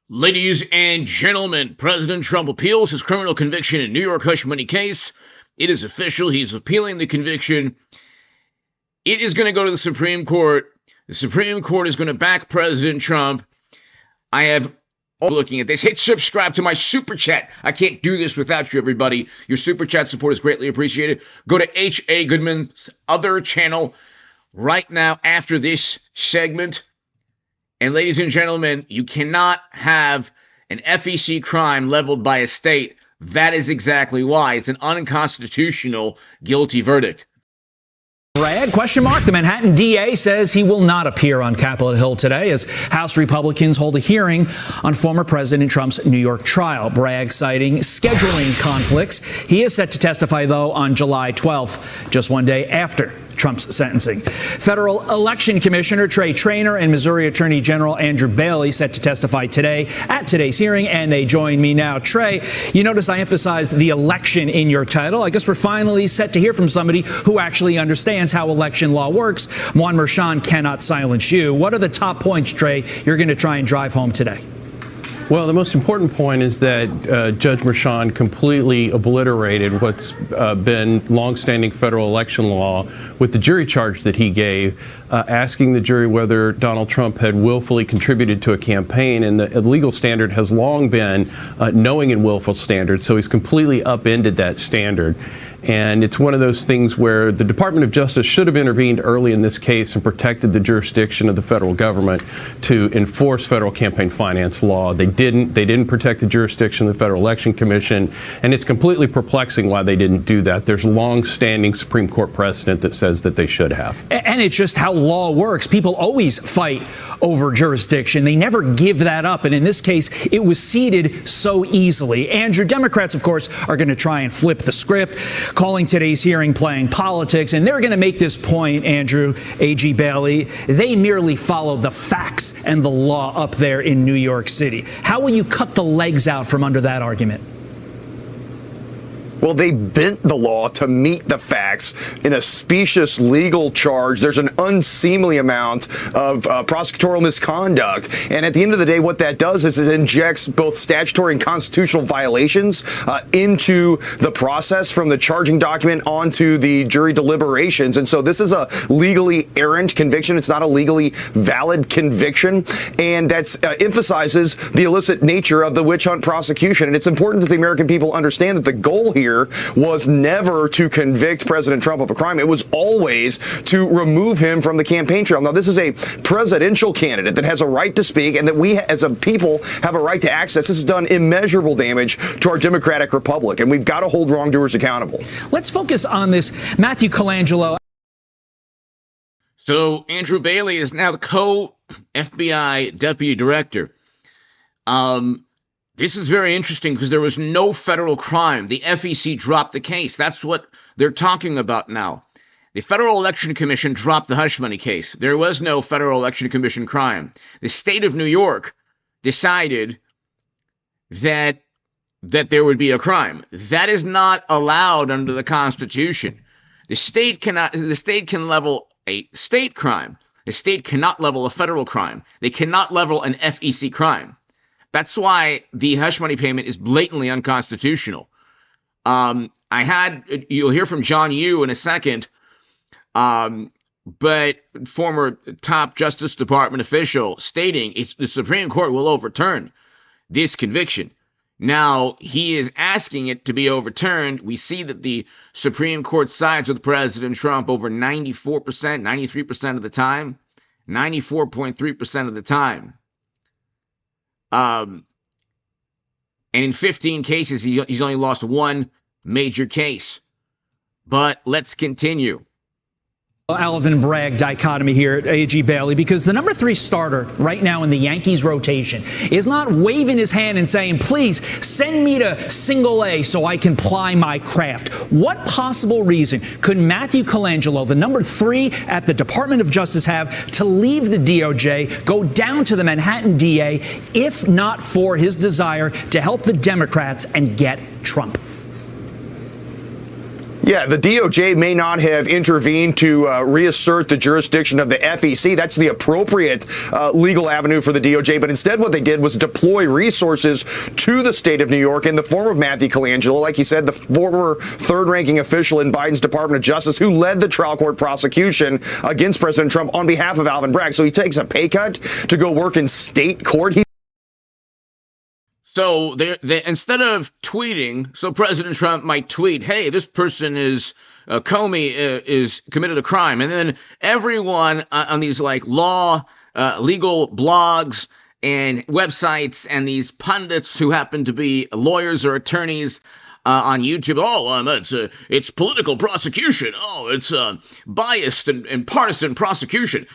Ladies and gentlemen, President Trump appeals his criminal conviction in New York hush money case. It is official. He's appealing the conviction. It is going to go to the Supreme Court. The Supreme Court is going to back President Trump. I have looking at this. Hit subscribe to my super chat. I can't do this without you, everybody. Your super chat support is greatly appreciated. Go to H.A. Goodman's other channel right now after this segment. And ladies and gentlemen, you cannot have an FEC crime leveled by a state. That is exactly why. It's an unconstitutional guilty verdict. Brad, question mark. The Manhattan DA says he will not appear on Capitol Hill today as House Republicans hold a hearing on former President Trump's New York trial. Bragg citing scheduling conflicts. He is set to testify, though, on July 12th, just one day after Trump's sentencing. Federal Election Commissioner Trey Traynor and Missouri Attorney General Andrew Bailey set to testify today at today's hearing, and they join me now. Trey, you notice I emphasized the election in your title. I guess we're finally set to hear from somebody who actually understands how election law works. Juan Merchan cannot silence you. What are the top points, Trey, you're going to try and drive home today? Well, the most important point is that Judge Merchan completely obliterated what's been longstanding federal election law with the jury charge that he gave, asking the jury whether Donald Trump had willfully contributed to a campaign. And the legal standard has long been knowing and willful standard, so he's completely upended that standard. And it's one of those things where the Department of Justice should have intervened early in this case and protected the jurisdiction of the federal government to enforce federal campaign finance law. They didn't. They didn't protect the jurisdiction of the Federal Election Commission. And it's completely perplexing why they didn't do that. There's long-standing Supreme Court precedent that says that they should have. And it's just how law works. People always fight over jurisdiction. They never give that up. And in this case, it was ceded so easily. Andrew, Democrats, of course, are going to try and flip the script, calling today's hearing playing politics. And they're going to make this point, Andrew, A.G. Bailey. They merely follow the facts and the law up there in New York City. How will you cut the legs out from under that argument? Well, they bent the law to meet the facts in a specious legal charge. There's an unseemly amount of prosecutorial misconduct. And at the end of the day, what that does is it injects both statutory and constitutional violations into the process from the charging document onto the jury deliberations. And so this is a legally errant conviction. It's not a legally valid conviction. And that emphasizes the illicit nature of the witch hunt prosecution. And it's important that the American people understand that the goal here was never to convict President Trump of a crime. It was always to remove him from the campaign trail. Now, this is a presidential candidate that has a right to speak and that we as a people have a right to access. This has done immeasurable damage to our democratic republic, and we've got to hold wrongdoers accountable. Let's focus on this. Matthew Colangelo. So Andrew Bailey is now the co-FBI deputy director. This is very interesting because there was no federal crime. The FEC dropped the case. That's what they're talking about now. The Federal Election Commission dropped the hush money case. There was no Federal Election Commission crime. The state of New York decided that there would be a crime. That is not allowed under the Constitution. The state can level a state crime. The state cannot level a federal crime. They cannot level an FEC crime. That's why the hush money payment is blatantly unconstitutional. You'll hear from John Yoo in a second, but former top Justice Department official stating the Supreme Court will overturn this conviction. Now, he is asking it to be overturned. We see that the Supreme Court sides with President Trump over 94%, 93% of the time, 94.3% of the time. And in 15 cases, he's only lost one major case. But let's continue. Alvin Bragg dichotomy here at A.G. Bailey, because the number 3 starter right now in the Yankees rotation is not waving his hand and saying, please send me to single A so I can ply my craft. What possible reason could Matthew Colangelo, the number 3 at the Department of Justice, have to leave the DOJ, go down to the Manhattan DA, if not for his desire to help the Democrats and get Trump? Yeah, the DOJ may not have intervened to reassert the jurisdiction of the FEC. That's the appropriate legal avenue for the DOJ. But instead, what they did was deploy resources to the state of New York in the form of Matthew Colangelo, like you said, the former third-ranking official in Biden's Department of Justice, who led the trial court prosecution against President Trump on behalf of Alvin Bragg. So he takes a pay cut to go work in state court. So they instead of tweeting, so President Trump might tweet, "Hey, this person is Comey is committed a crime," and then everyone on these like legal blogs and websites and these pundits who happen to be lawyers or attorneys on YouTube, it's political prosecution. Oh, it's biased and partisan prosecution.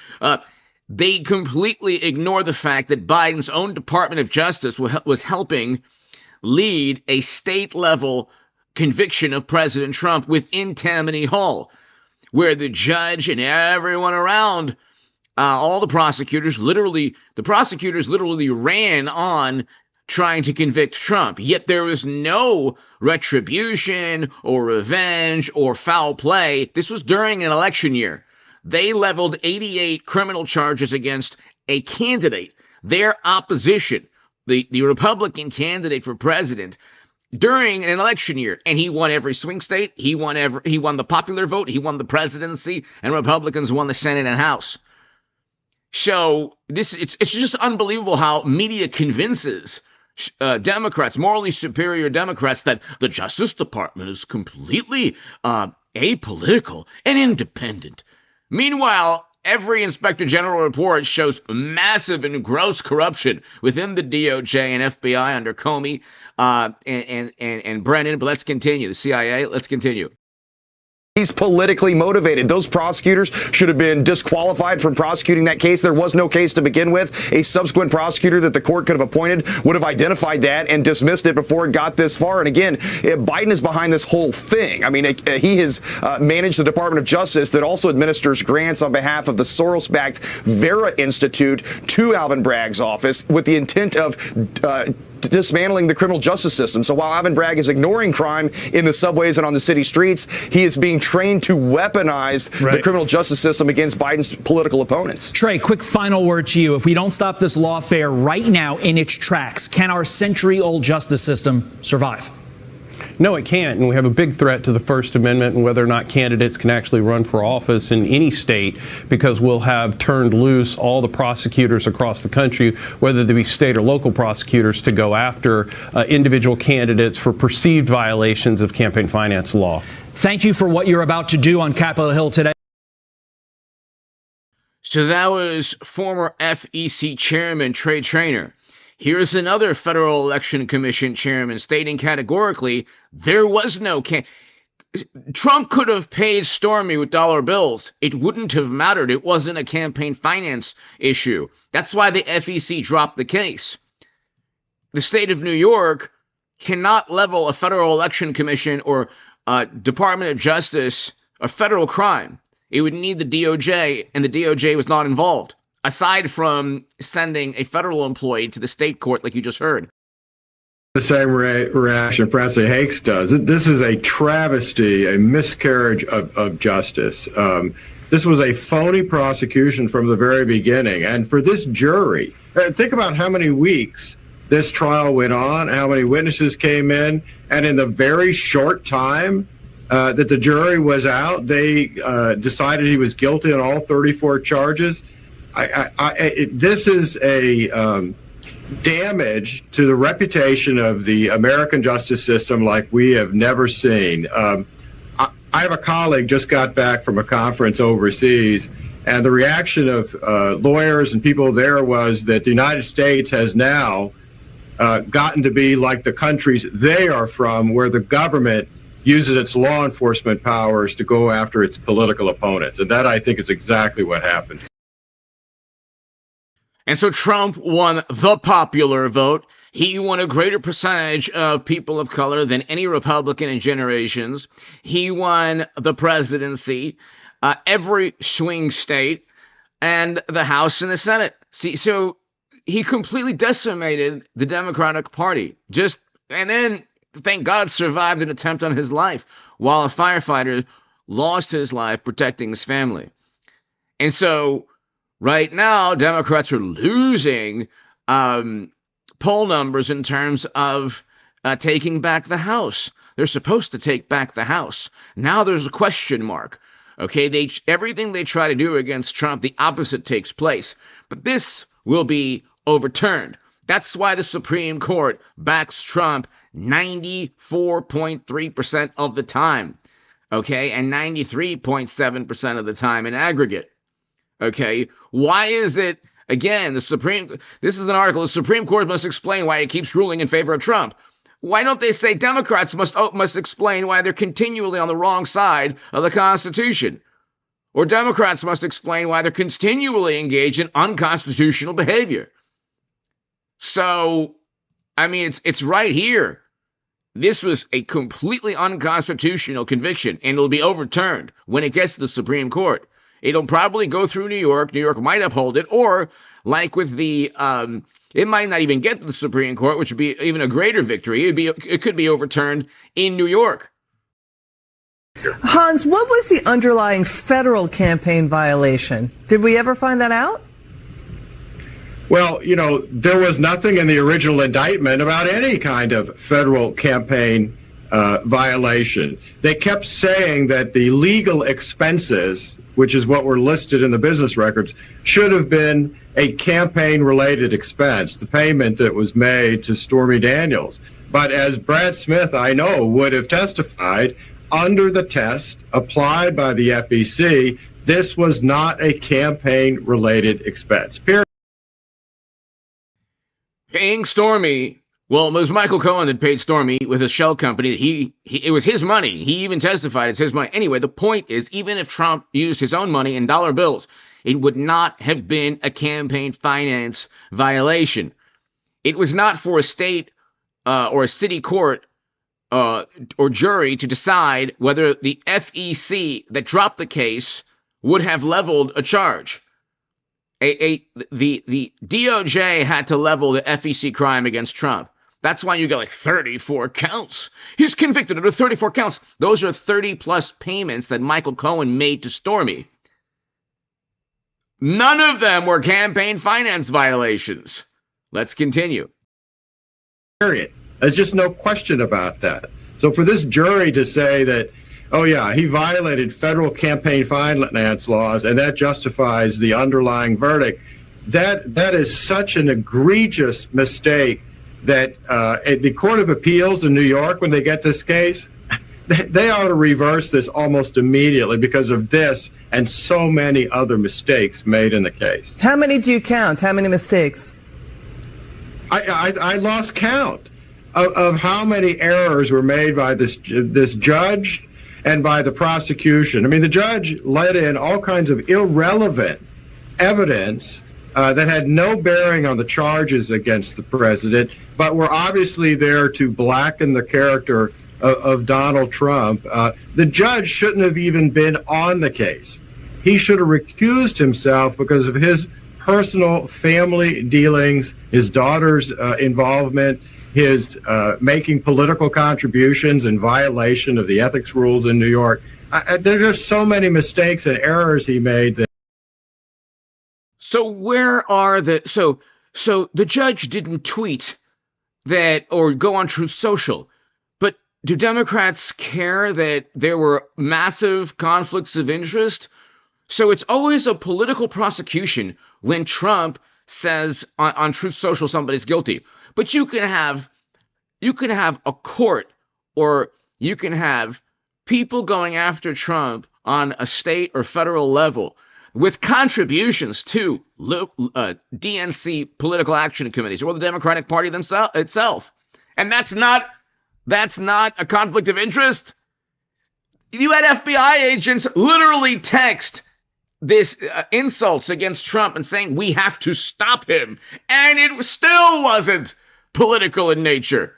They completely ignore the fact that Biden's own Department of Justice was helping lead a state-level conviction of President Trump within Tammany Hall, where the judge and everyone around, all the prosecutors literally ran on trying to convict Trump. Yet there was no retribution or revenge or foul play. This was during an election year. They leveled 88 criminal charges against a candidate, their opposition, the Republican candidate for president, during an election year. And he won every swing state. He won the popular vote. He won the presidency, and Republicans won the Senate and House. So it's just unbelievable how media convinces Democrats, morally superior Democrats, that the Justice Department is completely apolitical and independent. Meanwhile, every Inspector General report shows massive and gross corruption within the DOJ and FBI under Comey and Brennan. But let's continue. The CIA, let's continue. He's politically motivated. Those prosecutors should have been disqualified from prosecuting that case. There was no case to begin with. A subsequent prosecutor that the court could have appointed would have identified that and dismissed it before it got this far. And again, Biden is behind this whole thing. I mean, he has managed the Department of Justice that also administers grants on behalf of the Soros-backed Vera Institute to Alvin Bragg's office with the intent of dismantling the criminal justice system. So while Alvin Bragg is ignoring crime in the subways and on the city streets, he is being trained to weaponize the criminal justice system against Biden's political opponents. Trey, quick final word to you. If we don't stop this lawfare right now in its tracks, can our century-old justice system survive? No, it can't. And we have a big threat to the First Amendment and whether or not candidates can actually run for office in any state, because we'll have turned loose all the prosecutors across the country, whether they be state or local prosecutors, to go after individual candidates for perceived violations of campaign finance law. Thank you for what you're about to do on Capitol Hill today. So that was former FEC Chairman Trey Traynor. Here's another Federal Election Commission chairman stating categorically there was no Trump could have paid Stormy with dollar bills. It wouldn't have mattered. It wasn't a campaign finance issue. That's why the FEC dropped the case. The state of New York cannot level a Federal Election Commission or Department of Justice a federal crime. It would need the DOJ, and the DOJ was not involved, aside from sending a federal employee to the state court like you just heard. The same reaction Francie Hakes does. This is a travesty, a miscarriage of justice. This was a phony prosecution from the very beginning. And for this jury, think about how many weeks this trial went on, how many witnesses came in, and in the very short time that the jury was out, they decided he was guilty on all 34 charges. This is a damage to the reputation of the American justice system like we have never seen. I have a colleague just got back from a conference overseas, and the reaction of lawyers and people there was that the United States has now gotten to be like the countries they are from, where the government uses its law enforcement powers to go after its political opponents. And that, I think, is exactly what happened. And so Trump won the popular vote. He won a greater percentage of people of color than any Republican in generations. He won the presidency, every swing state, and the House and the Senate. See, so he completely decimated the Democratic Party. And then, thank God, survived an attempt on his life. while a firefighter lost his life protecting his family. And so right now, Democrats are losing poll numbers in terms of taking back the House. They're supposed to take back the House. Now there's a question mark. Okay, everything they try to do against Trump, the opposite takes place. But this will be overturned. That's why the Supreme Court backs Trump 94.3% of the time. Okay, and 93.7% of the time in aggregate. Okay, why is it, again, this is an article, the Supreme Court must explain why it keeps ruling in favor of Trump. Why don't they say Democrats must explain why they're continually on the wrong side of the Constitution? Or Democrats must explain why they're continually engaged in unconstitutional behavior. So, I mean, it's right here. This was a completely unconstitutional conviction, and it'll be overturned when it gets to the Supreme Court. It'll probably go through New York. New York might uphold it, or like with the, it might not even get to the Supreme Court, which would be even a greater victory. It could be overturned in New York. Hans, what was the underlying federal campaign violation? Did we ever find that out? Well, you know, there was nothing in the original indictment about any kind of federal campaign violation. They kept saying that the legal expenses, which is what were listed in the business records, should have been a campaign-related expense, the payment that was made to Stormy Daniels. But as Brad Smith, I know, would have testified, under the test applied by the FEC, this was not a campaign-related expense. Period. Paying Stormy, well, it was Michael Cohen that paid Stormy with a shell company. It was his money. He even testified it's his money. Anyway, the point is, even if Trump used his own money in dollar bills, it would not have been a campaign finance violation. It was not for a state or a city court or jury to decide whether the FEC that dropped the case would have leveled a charge. The DOJ had to level the FEC crime against Trump. That's why you got like 34 counts. He's convicted under 34 counts. Those are 30 plus payments that Michael Cohen made to Stormy. None of them were campaign finance violations. Let's continue. Period. There's just no question about that. So for this jury to say that, oh yeah, he violated federal campaign finance laws and that justifies the underlying verdict, that is such an egregious mistake that at the Court of Appeals in New York, when they get this case, they ought to reverse this almost immediately because of this and so many other mistakes made in the case. How many do you count? How many mistakes? I lost count of how many errors were made by this judge and by the prosecution. I mean, the judge let in all kinds of irrelevant evidence that had no bearing on the charges against the president, but were obviously there to blacken the character of Donald Trump. The judge shouldn't have even been on the case. He should have recused himself because of his personal family dealings, his daughter's involvement, his making political contributions in violation of the ethics rules in New York. There are just so many mistakes and errors he made that. So where are the so the judge didn't tweet that or go on Truth Social, but do Democrats care that there were massive conflicts of interest? So it's always a political prosecution when Trump says on Truth Social somebody's guilty. But you can have a court, or you can have people going after Trump on a state or federal level with contributions to DNC political action committees or the Democratic Party itself. And that's not a conflict of interest. You had FBI agents literally text this insults against Trump and saying we have to stop him, and it still wasn't political in nature.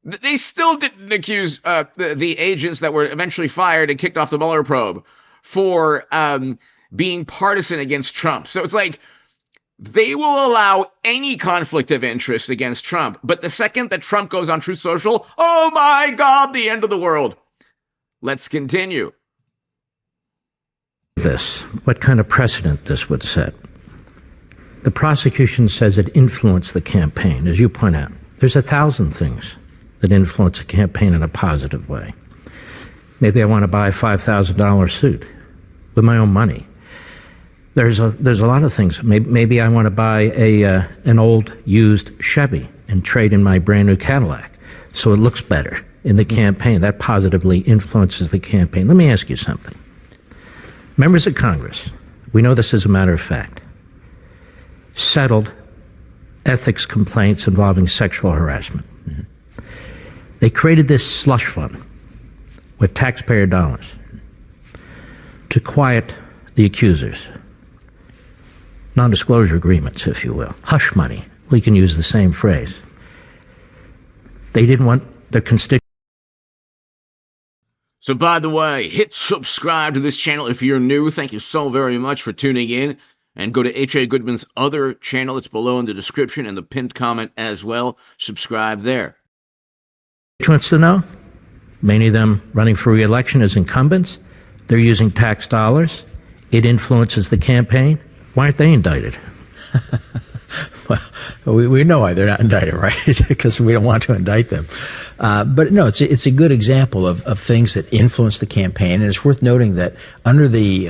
They still didn't accuse the agents that were eventually fired and kicked off the Mueller probe for being partisan against Trump. So it's like they will allow any conflict of interest against Trump, but the second that Trump goes on Truth Social, oh my God, the end of the world. Let's continue. What kind of precedent this would set. The prosecution says it influenced the campaign. As you point out, there's 1,000 things that influence a campaign in a positive way. Maybe I want to buy a $5,000 suit with my own money. There's a lot of things. Maybe I want to buy an old used Chevy and trade in my brand new Cadillac so it looks better in the campaign. That positively influences the campaign. Let me ask you something. Members of Congress, we know this is a matter of fact, settled ethics complaints involving sexual harassment. They created this slush fund with taxpayer dollars to quiet the accusers. Non-disclosure agreements, if you will. Hush money. We can use the same phrase. They didn't want their constituents. So, by the way, hit subscribe to this channel if you're new. Thank you so very much for tuning in. And go to H.A. Goodman's other channel. It's below in the description and the pinned comment as well. Subscribe there. Wants to know? Many of them running for re-election as incumbents. They're using tax dollars. It influences the campaign. Why aren't they indicted? Well, we know why they're not indicted, right? Because we don't want to indict them. But no, it's a good example of things that influence the campaign. And it's worth noting that under the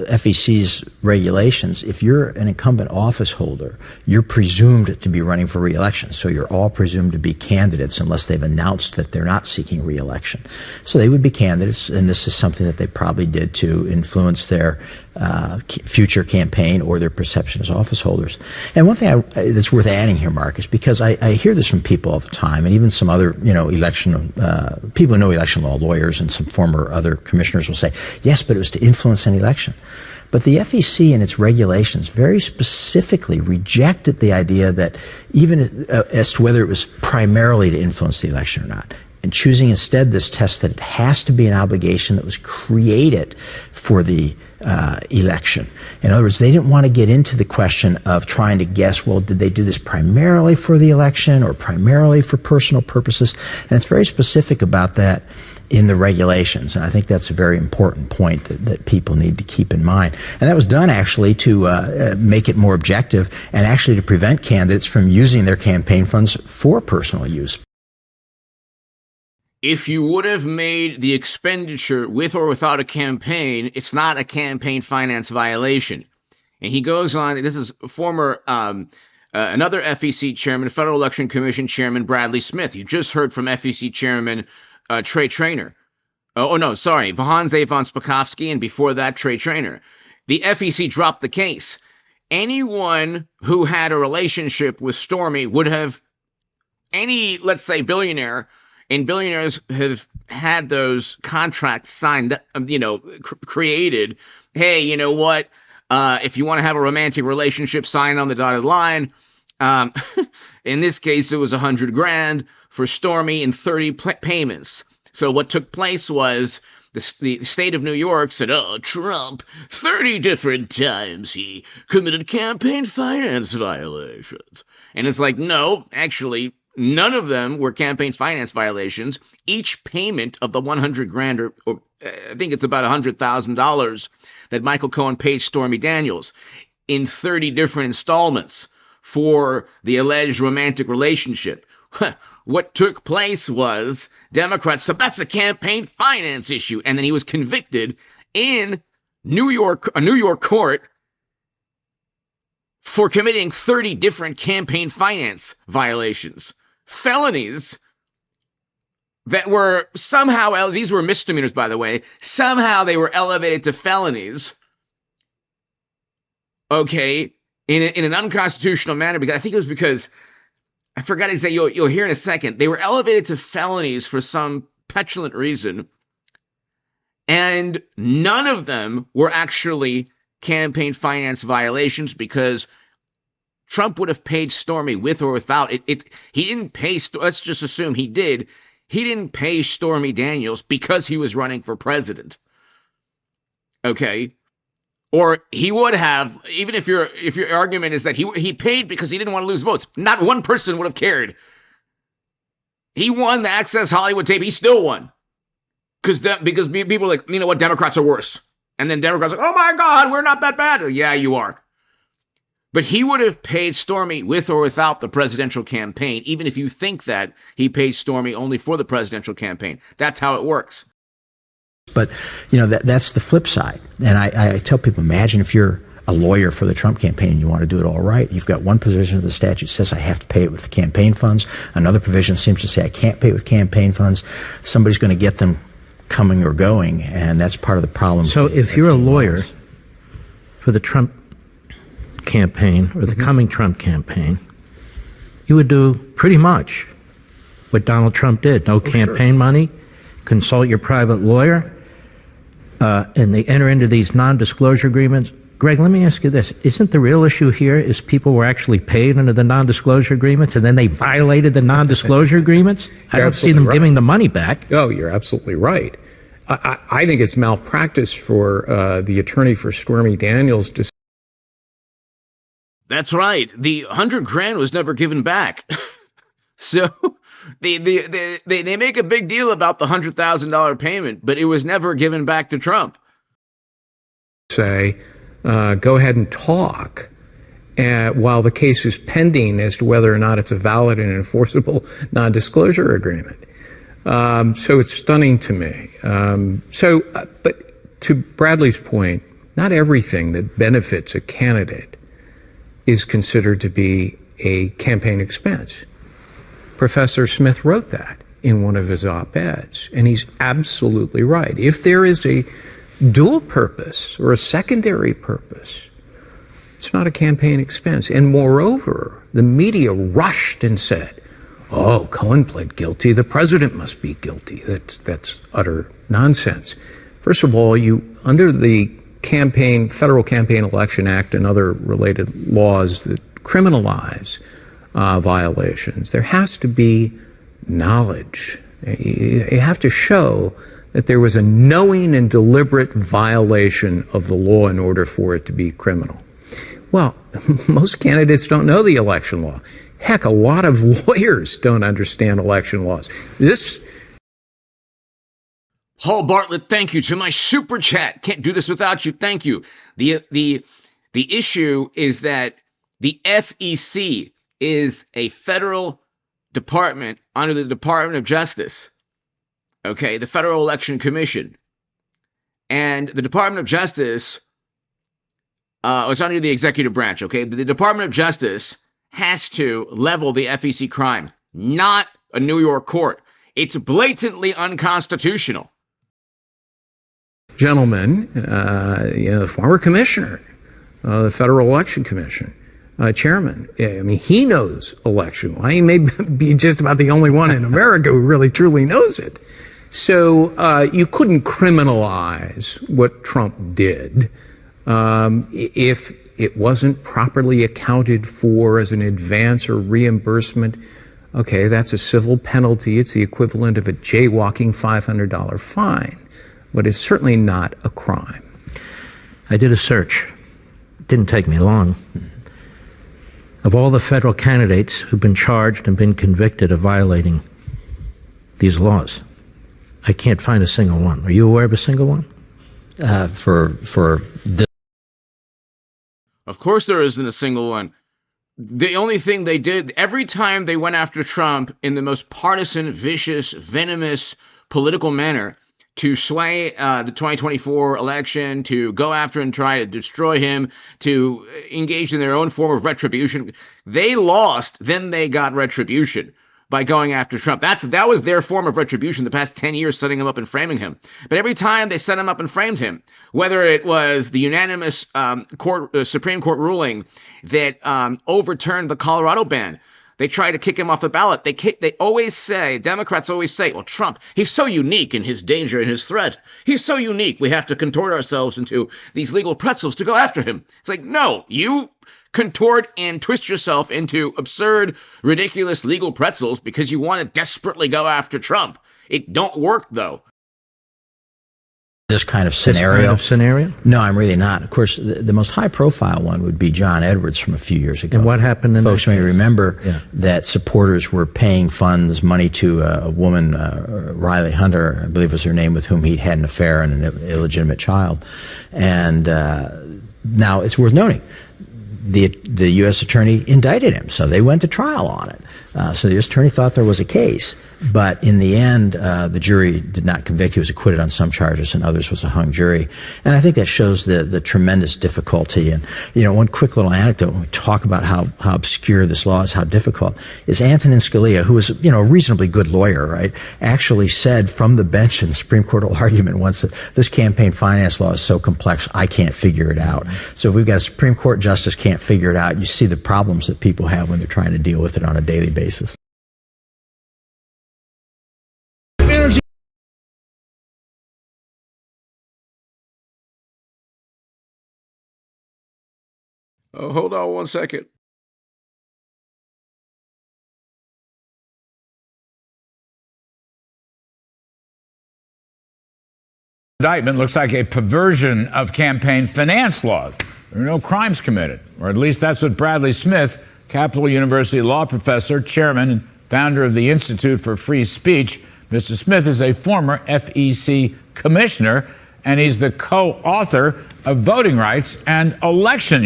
FEC's regulations, if you're an incumbent office holder, you're presumed to be running for re-election. So you're all presumed to be candidates unless they've announced that they're not seeking re-election. So they would be candidates, and this is something that they probably did to influence their future campaign or their perception as office holders. And one thing that's worth adding here, Mark, is because I hear this from people all the time, and even some other, election people who know election law, lawyers and some former other commissioners will say, yes, but it was to influence an election. But the FEC in its regulations very specifically rejected the idea that even as to whether it was primarily to influence the election or not, and choosing instead this test that it has to be an obligation that was created for the election. In other words, they didn't want to get into the question of trying to guess, well, did they do this primarily for the election or primarily for personal purposes? And it's very specific about that in the regulations. And I think that's a very important point that people need to keep in mind. And that was done actually to make it more objective and actually to prevent candidates from using their campaign funds for personal use. If you would have made the expenditure with or without a campaign, it's not a campaign finance violation. And he goes on, this is former, another FEC chairman, Federal Election Commission Chairman Bradley Smith. You just heard from FEC Chairman Trey Traynor. Vahan Zavon Spakovsky, and before that, Trey Traynor. The FEC dropped the case. Anyone who had a relationship with Stormy would have, let's say, billionaire, and billionaires have had those contracts signed, created. Hey, you know what? If you want to have a romantic relationship, sign on the dotted line. In this case, it was $100,000 for Stormy in 30 payments. So what took place was the state of New York said, oh, Trump, 30 different times he committed campaign finance violations. And it's like, no, actually, none of them were campaign finance violations. Each payment of the $100,000, or I think it's about $100,000 that Michael Cohen paid Stormy Daniels in 30 different installments for the alleged romantic relationship. What took place was Democrats said that's a campaign finance issue, and then he was convicted in a New York court for committing 30 different campaign finance violations. Felonies that were somehow, these were misdemeanors, by the way, somehow they were elevated to felonies, okay, in an unconstitutional manner, because I think it was because, I forgot exactly, you'll hear in a second, they were elevated to felonies for some petulant reason, and none of them were actually campaign finance violations, because Trump would have paid Stormy with or without it. He didn't pay. Let's just assume he did. He didn't pay Stormy Daniels because he was running for president. Okay, or he would have, even if your argument is that he paid because he didn't want to lose votes. Not one person would have cared. He won the Access Hollywood tape. He still won. Because people are like, you know what, Democrats are worse. And then Democrats are like, oh my God, we're not that bad. Yeah, you are. But he would have paid Stormy with or without the presidential campaign, even if you think that he pays Stormy only for the presidential campaign. That's how it works. But, that's the flip side. And I tell people, imagine if you're a lawyer for the Trump campaign and you want to do it all right. You've got one provision of the statute says I have to pay it with campaign funds. Another provision seems to say I can't pay it with campaign funds. Somebody's going to get them coming or going, and that's part of the problem. So if you're a lawyer for the Trump campaign or the coming Trump campaign, you would do pretty much what Donald Trump did. No campaign money, consult your private lawyer, and they enter into these non-disclosure agreements. Greg, let me ask you this. Isn't the real issue here is people were actually paid under the non-disclosure agreements and then they violated the non-disclosure agreements? I don't see them giving the money back. Oh, you're absolutely right. I think it's malpractice for the attorney for Stormy Daniels to. That's right. The $100,000 was never given back. So they make a big deal about the $100,000 payment, but it was never given back to Trump. Say, go ahead and talk while the case is pending as to whether or not it's a valid and enforceable non-disclosure agreement. So it's stunning to me. But to Bradley's point, not everything that benefits a candidate is considered to be a campaign expense. Professor Smith wrote that in one of his op-eds, and he's absolutely right. If there is a dual purpose or a secondary purpose, it's not a campaign expense. And moreover, the media rushed and said, oh, Cohen pled guilty, the president must be guilty. That's utter nonsense. First of all, under the Federal Campaign Election Act and other related laws that criminalize violations, there has to be knowledge. You have to show that there was a knowing and deliberate violation of the law in order for it to be criminal. Well, most candidates don't know the election law. Heck, a lot of lawyers don't understand election laws. Paul Bartlett, thank you. To my super chat, can't do this without you. Thank you. The issue is that the FEC is a federal department under the Department of Justice. Okay, the Federal Election Commission. And the Department of Justice it's under the executive branch, okay? The Department of Justice has to level the FEC crime, not a New York court. It's blatantly unconstitutional. Gentleman, former commissioner, the Federal Election Commission, chairman, I mean, he knows election law. He may be just about the only one in America who really truly knows it. So you couldn't criminalize what Trump did if it wasn't properly accounted for as an advance or reimbursement. Okay, that's a civil penalty. It's the equivalent of a jaywalking $500 fine, but it's certainly not a crime. I did a search. It didn't take me long. Of all the federal candidates who've been charged and been convicted of violating these laws, I can't find a single one. Are you aware of a single one? For this. Of course there isn't a single one. The only thing they did, every time they went after Trump in the most partisan, vicious, venomous political manner to sway the 2024 election, to go after and try to destroy him, to engage in their own form of retribution, they lost, then they got retribution by going after Trump. That was their form of retribution the past 10 years, setting him up and framing him. But every time they set him up and framed him, whether it was the unanimous Supreme Court ruling that overturned the Colorado ban, they try to kick him off the ballot. They always say, Democrats always say, well, Trump, he's so unique in his danger and his threat. He's so unique, we have to contort ourselves into these legal pretzels to go after him. It's like, no, you contort and twist yourself into absurd, ridiculous legal pretzels because you want to desperately go after Trump. It don't work, though. this kind of scenario. No, I'm really not. Of course, the most high-profile one would be John Edwards from a few years ago. And what happened in Folks that may case? remember Yeah. that supporters were paying money to a woman, Riley Hunter, I believe was her name, with whom he'd had an affair and an illegitimate child. And now it's worth noting, the U.S. attorney indicted him, so they went to trial on it. So the U.S. attorney thought there was a case, but in the end, the jury did not convict. He was acquitted on some charges, and others was a hung jury. And I think that shows the tremendous difficulty. And one quick little anecdote when we talk about how obscure this law is, how difficult, is Antonin Scalia, who was a reasonably good lawyer, right, actually said from the bench in the Supreme Court argument once that this campaign finance law is so complex, I can't figure it out. So if we've got a Supreme Court justice can't figure it out, you see the problems that people have when they're trying to deal with it on a daily basis. Oh, hold on 1 second. Indictment looks like a perversion of campaign finance laws. There are no crimes committed, or at least that's what Bradley Smith, Capital University law professor, chairman, and founder of the Institute for Free Speech. Mr. Smith is a former FEC commissioner, and he's the co-author of Voting Rights and Election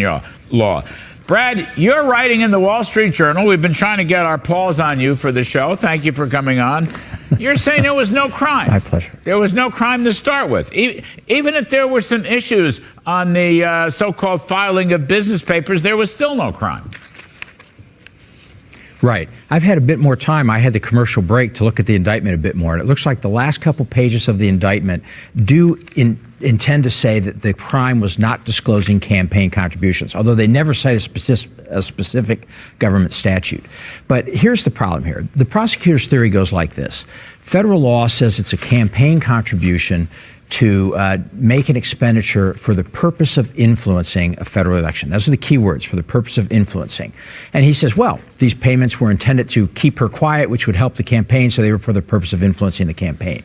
Law. Brad, you're writing in the Wall Street Journal. We've been trying to get our paws on you for the show. Thank you for coming on. You're saying there was no crime. My pleasure. There was no crime to start with. Even if there were some issues on the so-called filing of business papers, there was still no crime. Right. I've had a bit more time. I had the commercial break to look at the indictment a bit more, and it looks like the last couple pages of the indictment do intend to say that the crime was not disclosing campaign contributions, although they never cite a specific government statute. But here's the problem here. The prosecutor's theory goes like this. Federal law says it's a campaign contribution to make an expenditure for the purpose of influencing a federal election. Those are the key words, for the purpose of influencing. And he says, well, these payments were intended to keep her quiet, which would help the campaign, so they were for the purpose of influencing the campaign.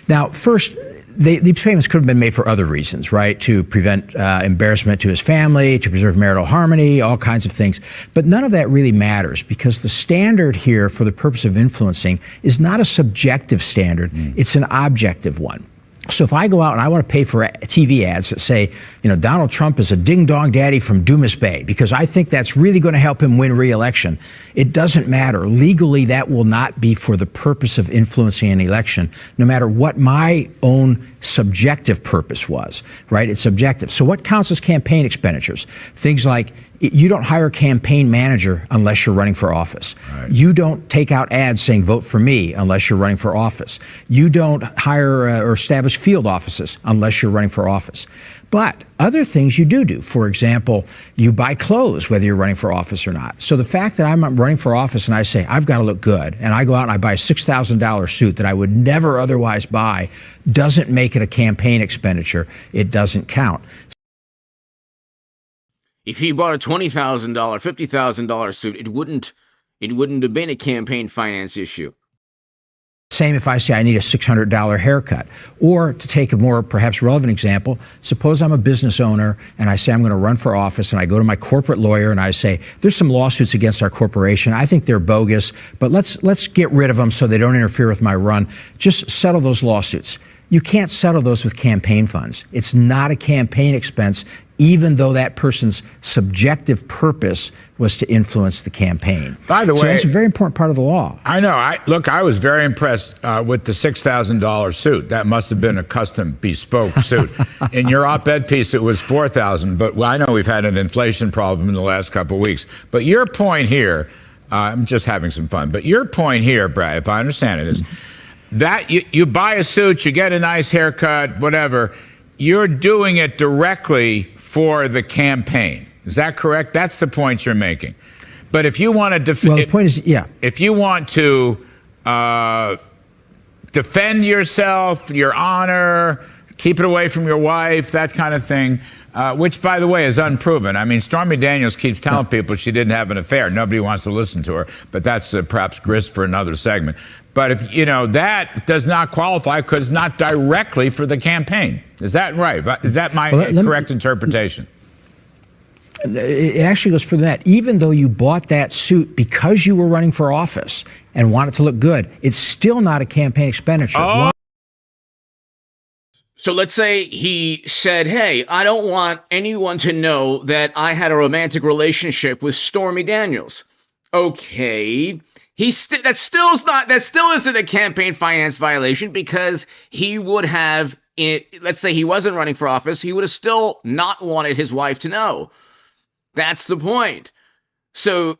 Now, first, these payments could have been made for other reasons, right? To prevent embarrassment to his family, to preserve marital harmony, all kinds of things. But none of that really matters, because the standard here for the purpose of influencing is not a subjective standard, it's an objective one. So if I go out and I want to pay for TV ads that say, Donald Trump is a ding-dong daddy from Dumas Bay, because I think that's really going to help him win re-election, it doesn't matter. Legally, that will not be for the purpose of influencing an election, no matter what my own subjective purpose was, right? It's subjective. So what counts as campaign expenditures? Things like, you don't hire a campaign manager unless you're running for office. Right. You don't take out ads saying vote for me unless you're running for office. You don't hire or establish field offices unless you're running for office. But other things you do. For example, you buy clothes whether you're running for office or not. So the fact that I'm running for office and I say, I've got to look good, and I go out and I buy a $6,000 suit that I would never otherwise buy, doesn't make it a campaign expenditure. It doesn't count. If he bought a $20,000, $50,000 suit, it wouldn't have been a campaign finance issue. Same if I say I need a $600 haircut. Or to take a more perhaps relevant example, suppose I'm a business owner and I say I'm going to run for office, and I go to my corporate lawyer and I say, there's some lawsuits against our corporation. I think they're bogus, but let's get rid of them so they don't interfere with my run. Just settle those lawsuits. You can't settle those with campaign funds. It's not a campaign expense, even though that person's subjective purpose was to influence the campaign. By the way, so that's a very important part of the law. I know. I was very impressed with the $6,000 suit. That must have been a custom bespoke suit. In your op-ed piece, it was $4,000. But I know we've had an inflation problem in the last couple of weeks. But your point here, I'm just having some fun. But your point here, Brad, if I understand it, is that you buy a suit, you get a nice haircut, whatever. You're doing it directly for the campaign. Is that correct? That's the point you're making. But if you want to the point is, yeah. If you want to defend yourself, your honor, keep it away from your wife, that kind of thing, which, by the way, is unproven. I mean, Stormy Daniels keeps telling people she didn't have an affair. Nobody wants to listen to her, but that's perhaps grist for another segment. But if that does not qualify because it's not directly for the campaign. Is that right? Is that my correct interpretation? It actually goes further than that. Even though you bought that suit because you were running for office and wanted to look good, it's still not a campaign expenditure. Oh. So let's say he said, hey, I don't want anyone to know that I had a romantic relationship with Stormy Daniels. Okay. That still isn't a campaign finance violation, because he would have, let's say he wasn't running for office, he would have still not wanted his wife to know. That's the point. So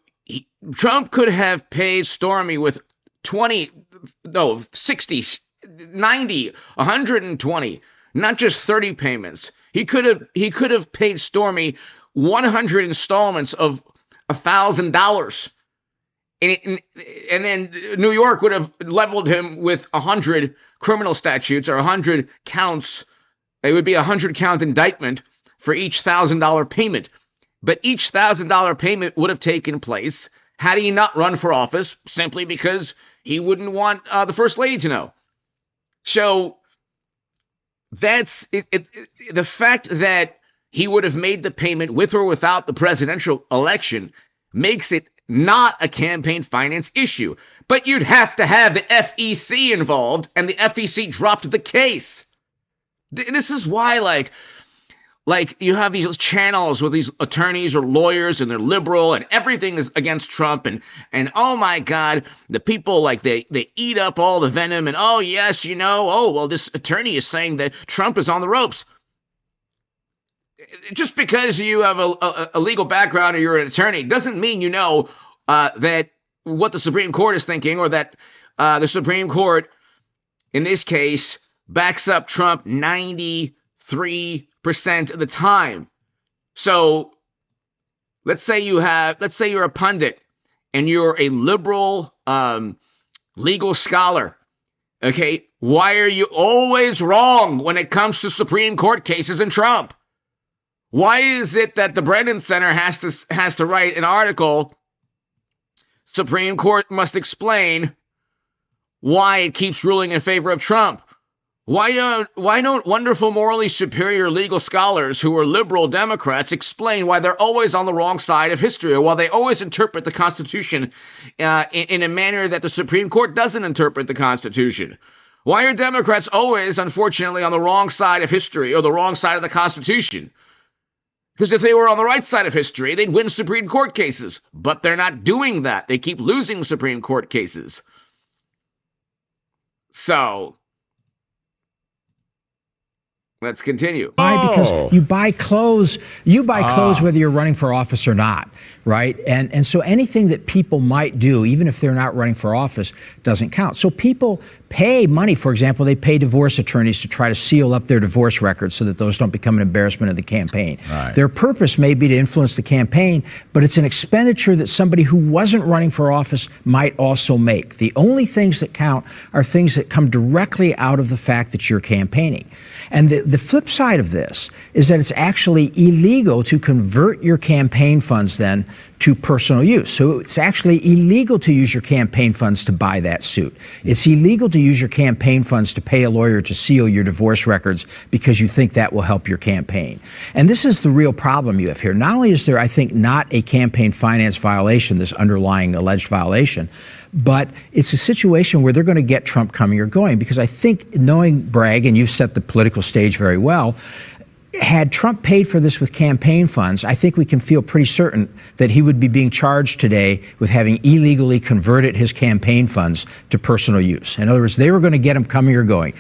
Trump could have paid Stormy with 60, 90, 120, not just 30 payments. He could have paid Stormy 100 installments of $1,000. And then New York would have leveled him with 100 criminal statutes, or 100 counts. It would be a 100-count indictment for each $1,000 payment. But each $1,000 payment would have taken place had he not run for office, simply because he wouldn't want the First Lady to know. So that's it. The fact that he would have made the payment with or without the presidential election makes it not a campaign finance issue. But you'd have to have the FEC involved, and the FEC dropped the case. This is why, like you have these channels with these attorneys or lawyers, and they're liberal, and everything is against Trump, and oh my God, the people, like, they eat up all the venom, and oh yes, this attorney is saying that Trump is on the ropes. Just because you have a legal background or you're an attorney doesn't mean you know that what the Supreme Court is thinking, or that the Supreme Court, in this case, backs up Trump 93% of the time. So let's say you're a pundit and you're a liberal legal scholar. Okay, why are you always wrong when it comes to Supreme Court cases and Trump? Why is it that the Brennan Center has to write an article, Supreme Court must explain why it keeps ruling in favor of Trump? Why don't wonderful, morally superior legal scholars who are liberal Democrats explain why they're always on the wrong side of history, or why they always interpret the Constitution in a manner that the Supreme Court doesn't interpret the Constitution? Why are Democrats always, unfortunately, on the wrong side of history, or the wrong side of the Constitution? Because if they were on the right side of history, they'd win Supreme Court cases. But they're not doing that. They keep losing Supreme Court cases. So let's continue. Why? Because you buy clothes. You buy clothes whether you're running for office or not, right? And so anything that people might do, even if they're not running for office, doesn't count. So people pay money. For example, they pay divorce attorneys to try to seal up their divorce records so that those don't become an embarrassment of the campaign. Right. Their purpose may be to influence the campaign, but it's an expenditure that somebody who wasn't running for office might also make. The only things that count are things that come directly out of the fact that you're campaigning. And the flip side of this is that it's actually illegal to convert your campaign funds then to personal use. So it's actually illegal to use your campaign funds to buy that suit. It's illegal to use your campaign funds to pay a lawyer to seal your divorce records because you think that will help your campaign. And this is the real problem you have here. Not only is there, I think, not a campaign finance violation, this underlying alleged violation, but it's a situation where they're going to get Trump coming or going, because I think, knowing Bragg, and you've set the political stage very well, had Trump paid for this with campaign funds, I think we can feel pretty certain that he would be being charged today with having illegally converted his campaign funds to personal use. In other words, they were going to get him coming or going.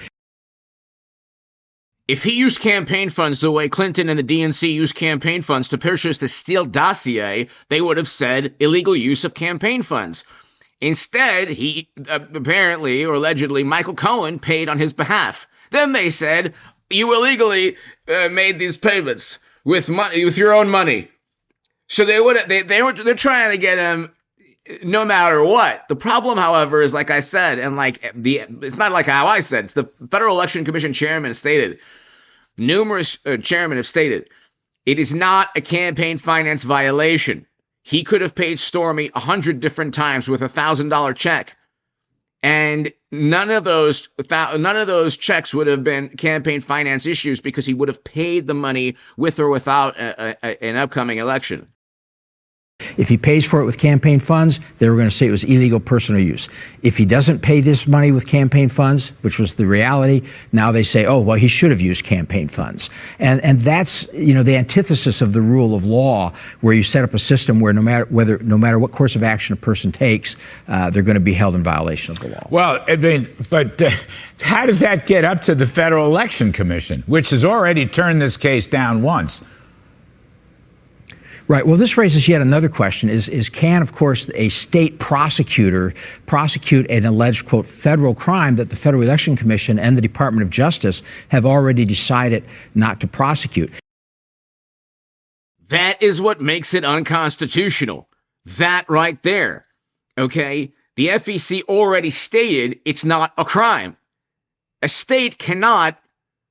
If he used campaign funds the way Clinton and the DNC used campaign funds to purchase the Steele dossier, they would have said illegal use of campaign funds. Instead, he apparently, or allegedly, Michael Cohen paid on his behalf. Then they said, you illegally made these payments with money, with your own money. So they're trying to get him no matter what. The problem, however, is, like I said, and it's not like how I said, it's the Federal Election Commission chairman stated, numerous chairmen have stated, it is not a campaign finance violation. He could have paid Stormy 100 different times with $1,000 check. And none of those checks would have been campaign finance issues because he would have paid the money with or without an upcoming election. If he pays for it with campaign funds, they were going to say it was illegal personal use. If he doesn't pay this money with campaign funds, which was the reality, now they say, oh, well, he should have used campaign funds. And that's, the antithesis of the rule of law, where you set up a system where no matter what course of action a person takes, they're going to be held in violation of the law. Well, I mean, but how does that get up to the Federal Election Commission, which has already turned this case down once? Right. Well, this raises yet another question: is can, of course, a state prosecutor prosecute an alleged, quote, federal crime that the Federal Election Commission and the Department of Justice have already decided not to prosecute? That is what makes it unconstitutional. That right there. Okay? The FEC already stated it's not a crime. A state cannot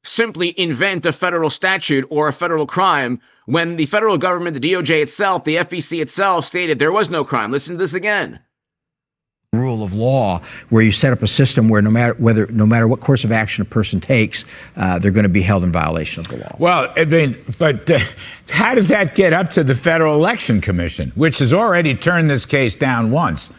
simply invent a federal statute or a federal crime when the federal government, the DOJ itself, the FEC itself stated there was no crime. Listen to this again. Rule of law, where you set up a system where no matter what course of action a person takes, they're going to be held in violation of the law. Well, I mean, but how does that get up to the Federal Election Commission, which has already turned this case down once?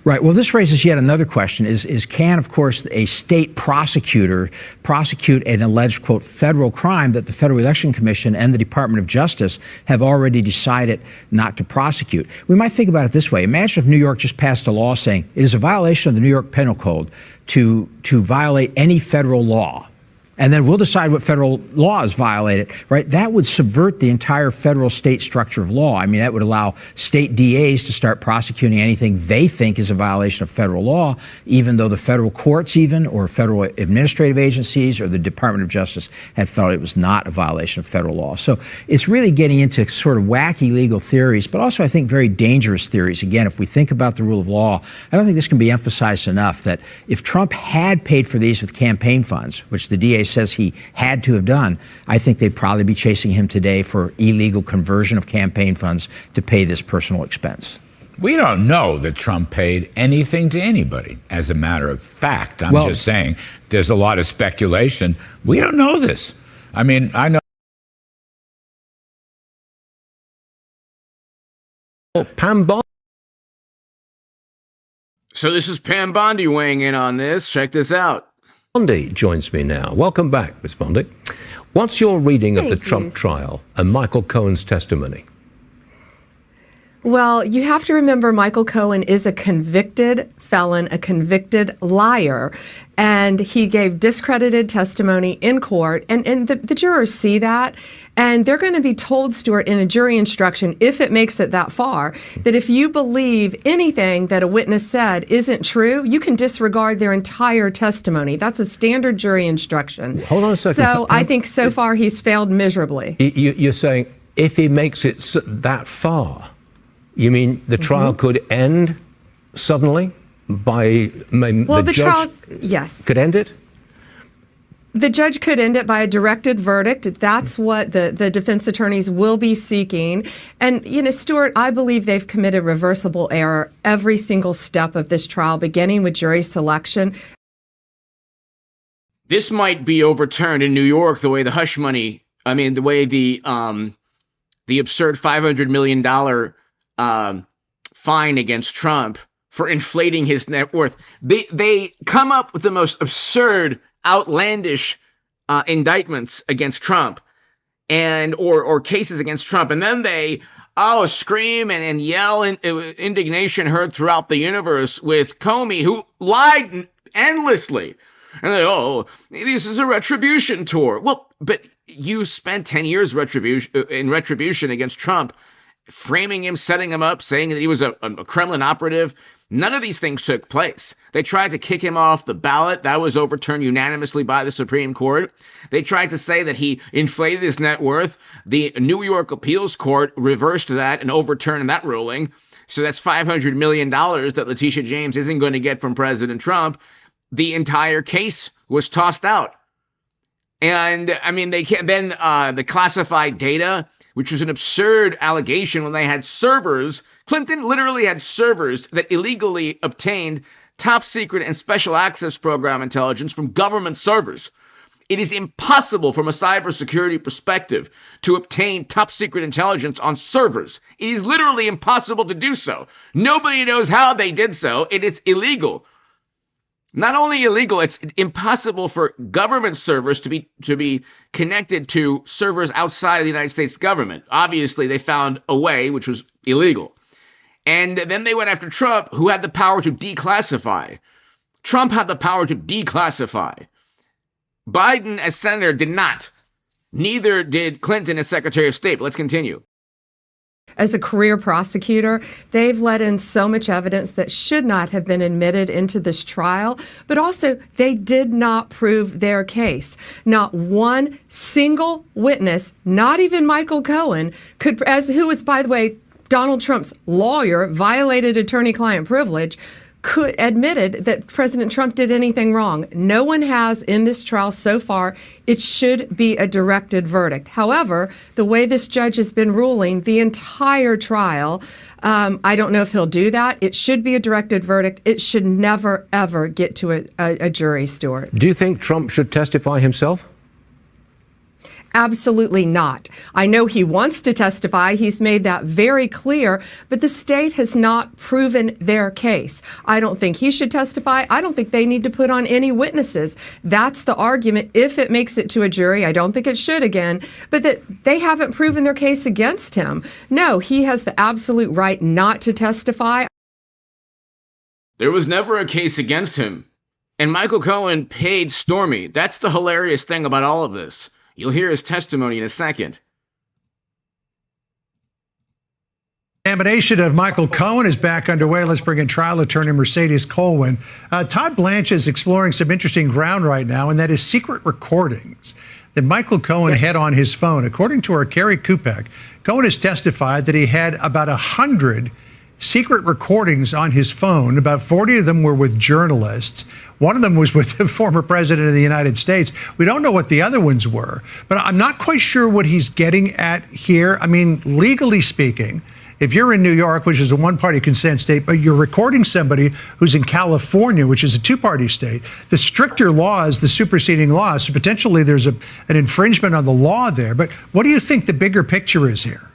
Right. Well, this raises yet another question: is can, of course, a state prosecutor prosecute an alleged, quote, federal crime that the Federal Election Commission and the Department of Justice have already decided not to prosecute? We might think about it this way: imagine if New York just passed a law saying it is a violation of the New York Penal Code to violate any federal law, and then we'll decide what federal law is violated, right? That would subvert the entire federal state structure of law. I mean, that would allow state DAs to start prosecuting anything they think is a violation of federal law, even though the federal courts or federal administrative agencies or the Department of Justice had thought it was not a violation of federal law. So it's really getting into sort of wacky legal theories, but also I think very dangerous theories. Again, if we think about the rule of law, I don't think this can be emphasized enough that if Trump had paid for these with campaign funds, which the DA says he had to have done, I think they'd probably be chasing him today for illegal conversion of campaign funds to pay this personal expense. We don't know that Trump paid anything to anybody. As a matter of fact, I'm just saying there's a lot of speculation. We don't know this. I mean, I know. Pam Bondi. So this is Pam Bondi weighing in on this. Check this out. Bondi joins me now. Welcome back, Ms. Bondi. What's your reading of the Trump trial and Michael Cohen's testimony? Well, you have to remember Michael Cohen is a convicted felon, a convicted liar, and he gave discredited testimony in court, and the jurors see that, and they're going to be told, Stuart, in a jury instruction, if it makes it that far, that if you believe anything that a witness said isn't true, you can disregard their entire testimony. That's a standard jury instruction. Hold on a second. So I think so far he's failed miserably. You're saying if he makes it that far, you mean the trial could end suddenly by the judge trial, yes, could end it? The judge could end it by a directed verdict. That's what the defense attorneys will be seeking. And, Stuart, I believe they've committed reversible error every single step of this trial, beginning with jury selection. This might be overturned in New York the way the hush money, the way the absurd $500 million fine against Trump for inflating his net worth. They come up with the most absurd, outlandish indictments against Trump or cases against Trump, and then they scream and yell indignation heard throughout the universe with Comey, who lied endlessly. And they, this is a retribution tour. Well, but you spent 10 years in retribution against Trump, framing him, setting him up, saying that he was a Kremlin operative. None of these things took place. They tried to kick him off the ballot. That was overturned unanimously by the Supreme Court. They tried to say that he inflated his net worth. The New York Appeals Court reversed that and overturned that ruling. So that's $500 million that Letitia James isn't going to get from President Trump. The entire case was tossed out. And, they can't, then the classified data, which was an absurd allegation when they had servers. Clinton literally had servers that illegally obtained top secret and special access program intelligence from government servers. It is impossible from a cybersecurity perspective to obtain top secret intelligence on servers. It is literally impossible to do so. Nobody knows how they did so, and it's illegal. Not only illegal, it's impossible for government servers to be connected to servers outside of the United States government. Obviously, they found a way, which was illegal. And then they went after Trump, who had the power to declassify. Trump had the power to declassify. Biden, as senator, did not. Neither did Clinton as Secretary of State. But let's continue. As a career prosecutor, they've let in so much evidence that should not have been admitted into this trial, but also they did not prove their case. Not one single witness, not even Michael Cohen, who was, by the way, Donald Trump's lawyer, violated attorney-client privilege, could admitted that President Trump did anything wrong. No one has in this trial so far. It should be a directed verdict. However, the way this judge has been ruling the entire trial, I don't know if he'll do that. It should be a directed verdict. It should never, ever get to a jury, Stuart. Do you think Trump should testify himself? Absolutely not. I know he wants to testify. He's made that very clear, but the state has not proven their case. I don't think he should testify. I don't think they need to put on any witnesses. That's the argument if it makes it to a jury. I don't think it should again, but that they haven't proven their case against him. No, he has the absolute right not to testify. There was never a case against him. And Michael Cohen paid Stormy. That's the hilarious thing about all of this. You'll hear his testimony in a second. Examination of Michael Cohen is back underway. Let's bring in trial attorney Mercedes Colwin. Todd Blanche is exploring some interesting ground right now, and that is secret recordings that Michael Cohen had on his phone. According to our Carrie Kupek, Cohen has testified that he had about 100 secret recordings on his phone. About 40 of them were with journalists. One of them was with the former president of the United States. We don't know what the other ones were, but I'm not quite sure what he's getting at here. I mean, legally speaking, if you're in New York, which is a one-party consent state, but you're recording somebody who's in California, which is a two-party state, the stricter law is the superseding law. So potentially there's an infringement on the law there. But what do you think the bigger picture is here?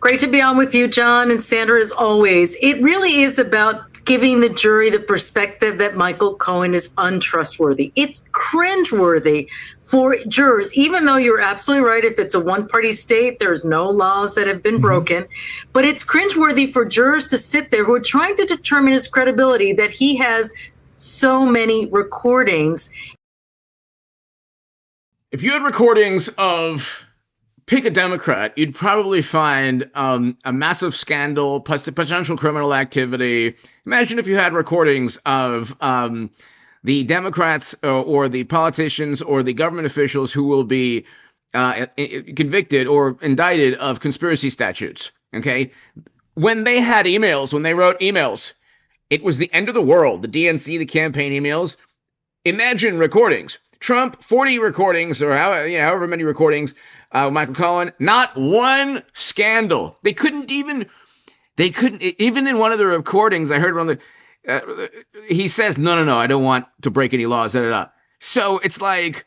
Great to be on with you, John and Sandra, as always. It really is about giving the jury the perspective that Michael Cohen is untrustworthy. It's cringeworthy for jurors, even though you're absolutely right. If it's a one-party state, there's no laws that have been broken. But it's cringeworthy for jurors to sit there who are trying to determine his credibility, that he has so many recordings. If you had recordings of, pick a Democrat, you'd probably find a massive scandal, plus potential criminal activity. Imagine if you had recordings of the Democrats or the politicians or the government officials who will be convicted or indicted of conspiracy statutes, okay? When they had emails, when they wrote emails, it was the end of the world, the DNC, the campaign emails. Imagine recordings. Trump, 40 recordings, or however many recordings. Michael Cohen, not one scandal. They couldn't even in one of the recordings, I heard one of the, he says, no, I don't want to break any laws, So it's like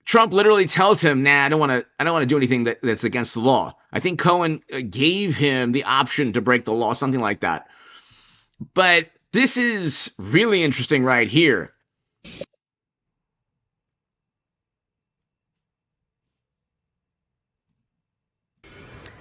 Trump literally tells him, I don't want to do anything that's against the law. I think Cohen gave him the option to break the law, something like that. But this is really interesting right here.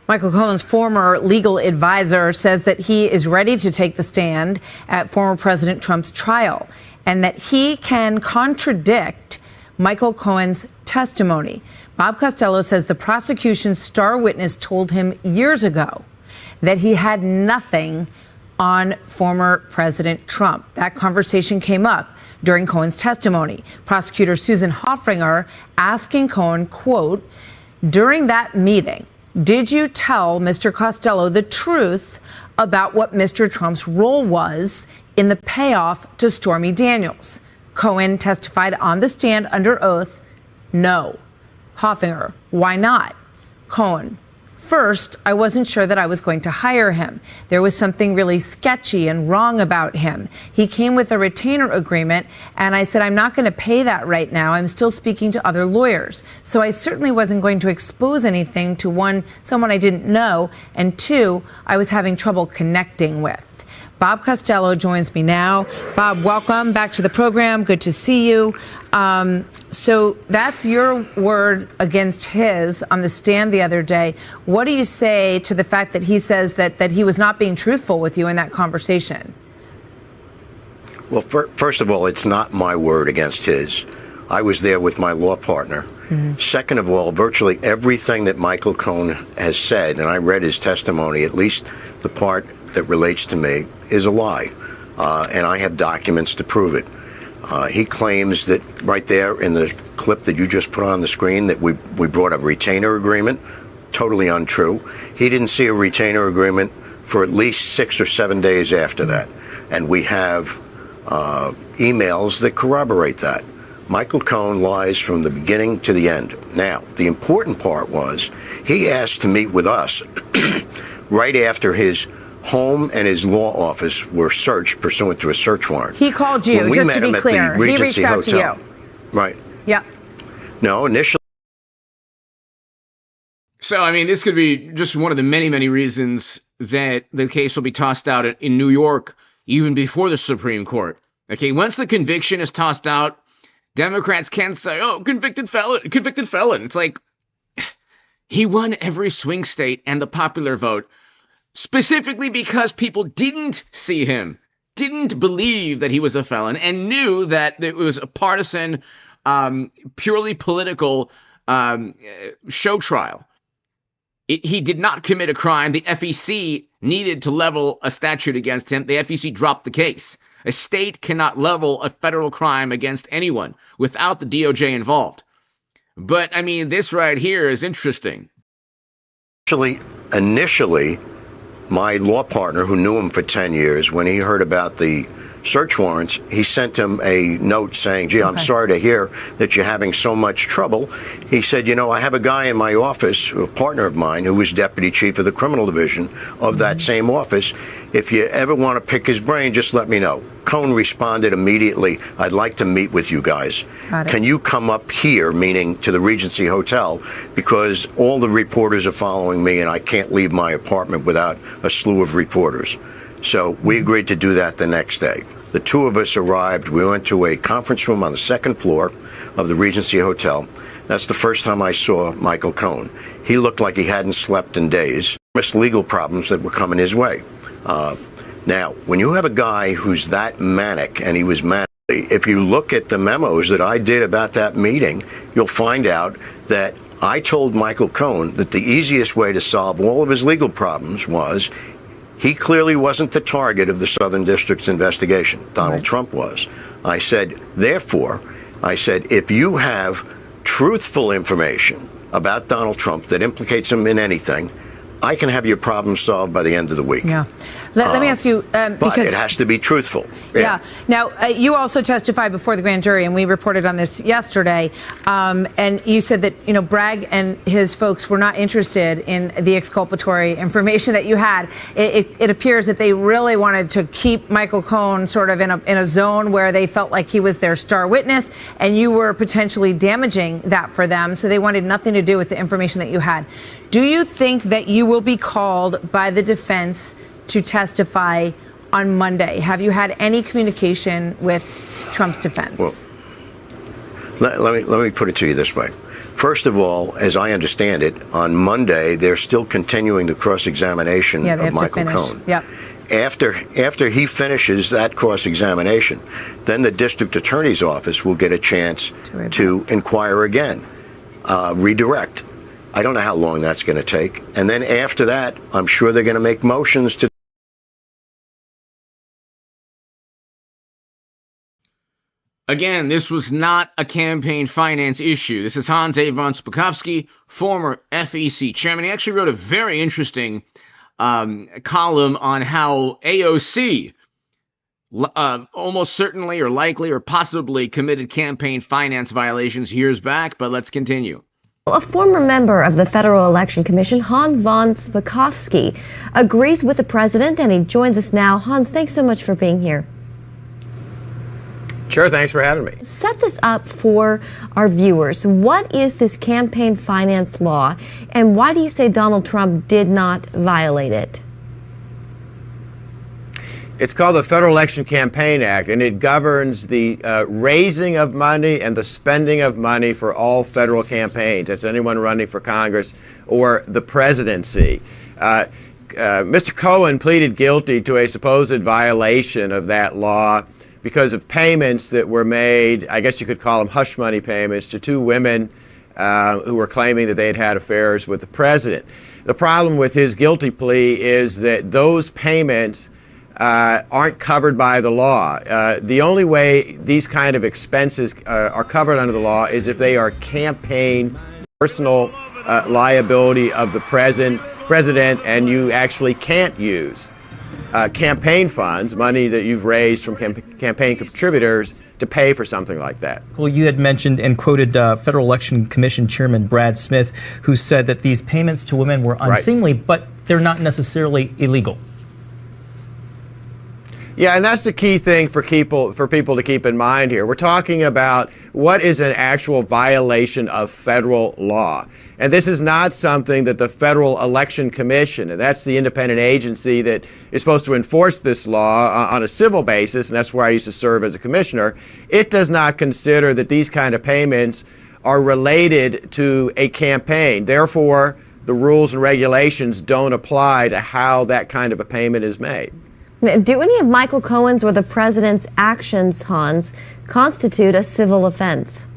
Michael Cohen's former legal advisor says that he is ready to take the stand at former President Trump's trial and that he can contradict Michael Cohen's testimony. Bob Costello says the prosecution's star witness told him years ago that he had nothing on former President Trump. That conversation came up during Cohen's testimony. Prosecutor Susan Hoffinger asking Cohen, quote, during that meeting, did you tell Mr. Costello the truth about what Mr. Trump's role was in the payoff to Stormy Daniels? Cohen testified on the stand under oath, no. Hoffinger, why not? Cohen, First, I wasn't sure that I was going to hire him. There was something really sketchy and wrong about him. He came with a retainer agreement, and I said, I'm not going to pay that right now. I'm still speaking to other lawyers. So I certainly wasn't going to expose anything to one, someone I didn't know, and two, I was having trouble connecting with. Bob Costello joins me now. Bob, welcome back to the program. Good to see you. So that's your word against his on the stand the other day. What do you say to the fact that he says that he was not being truthful with you in that conversation? Well, first of all, it's not my word against his. I was there with my law partner. Mm-hmm. Second of all, virtually everything that Michael Cohen has said, and I read his testimony, at least the part that relates to me, is a lie. And I have documents to prove it. He claims that right there in the clip that you just put on the screen that we brought a retainer agreement. Totally untrue. He didn't see a retainer agreement for at least 6 or 7 days after that. And we have emails that corroborate that. Michael Cohen lies from the beginning to the end. Now, the important part was he asked to meet with us right after his home and his law office were searched pursuant to a search warrant. He called you, just to be clear. He reached out to you. Right. Yeah. No, initially. So, I mean, this could be just one of the many, many reasons that the case will be tossed out in New York even before the Supreme Court. Okay, once the conviction is tossed out, Democrats can't say, oh, convicted felon. It's like, he won every swing state and the popular vote, specifically because people didn't see him, didn't believe that he was a felon, and knew that it was a partisan, purely political show trial. He did not commit a crime. The FEC needed to level a statute against him. The FEC dropped the case. A state cannot level a federal crime against anyone without the DOJ involved. But, I mean, this right here is interesting. Initially, my law partner, who knew him for 10 years, when he heard about the search warrants, he sent him a note saying, gee, I'm sorry to hear that you're having so much trouble. He said, you know, I have a guy in my office, a partner of mine, who was deputy chief of the criminal division of that same office. If you ever want to pick his brain, just let me know. Cohen responded immediately, I'd like to meet with you guys. Can you come up here, meaning to the Regency Hotel, because all the reporters are following me and I can't leave my apartment without a slew of reporters. So we agreed to do that the next day. The two of us arrived. We went to a conference room on the second floor of the Regency Hotel. That's the first time I saw Michael Cohen. He looked like he hadn't slept in days. Legal problems that were coming his way. Now, when you have a guy who's that manic, and he was manic, if you look at the memos that I did about that meeting, you'll find out that I told Michael Cohen that the easiest way to solve all of his legal problems was he clearly wasn't the target of the Southern District's investigation. Donald Trump was. I said, therefore, if you have truthful information about Donald Trump that implicates him in anything, I can have your problem solved by the end of the week. Yeah. Let me ask you, but it has to be truthful. Yeah. Now, you also testified before the grand jury, and we reported on this yesterday. And you said that, you know, Bragg and his folks were not interested in the exculpatory information that you had. It appears that they really wanted to keep Michael Cohen sort of in a zone where they felt like he was their star witness, and you were potentially damaging that for them. So they wanted nothing to do with the information that you had. Do you think that you will be called by the defense to testify on Monday? Have you had any communication with Trump's defense? Well, let me put it to you this way. First of all, as I understand it, on Monday, they're still continuing the cross-examination of Michael Cohen. Yep. After he finishes that cross-examination, then the district attorney's office will get a chance to inquire again, redirect. I don't know how long that's going to take. And then after that, I'm sure they're going to make motions to. Again, this was not a campaign finance issue. This is Hans A. von Spakovsky, former FEC chairman. He actually wrote a very interesting column on how AOC almost certainly or likely or possibly committed campaign finance violations years back, but let's continue. A former member of the Federal Election Commission, Hans von Spakovsky, agrees with the president, and he joins us now. Hans, thanks so much for being here. Sure, thanks for having me. Set this up for our viewers. What is this campaign finance law, and why do you say Donald Trump did not violate it? It's called the Federal Election Campaign Act, and it governs the raising of money and the spending of money for all federal campaigns. That's anyone running for Congress or the presidency. Mr. Cohen pleaded guilty to a supposed violation of that law because of payments that were made, I guess you could call them hush money payments, to two women who were claiming that they had had affairs with the president. The problem with his guilty plea is that those payments aren't covered by the law. The only way these kind of expenses are covered under the law is if they are campaign personal liability of the president, and you actually can't use campaign funds, money that you've raised from campaign contributors, to pay for something like that. Well, you had mentioned and quoted Federal Election Commission Chairman Brad Smith, who said that these payments to women were unseemly, but they're not necessarily illegal. Yeah, and that's the key thing for people to keep in mind here. We're talking about what is an actual violation of federal law. And this is not something that the Federal Election Commission, and that's the independent agency that is supposed to enforce this law on a civil basis, and that's where I used to serve as a commissioner, it does not consider that these kind of payments are related to a campaign. Therefore, the rules and regulations don't apply to how that kind of a payment is made. Do any of Michael Cohen's or the president's actions, Hans, constitute a civil offense?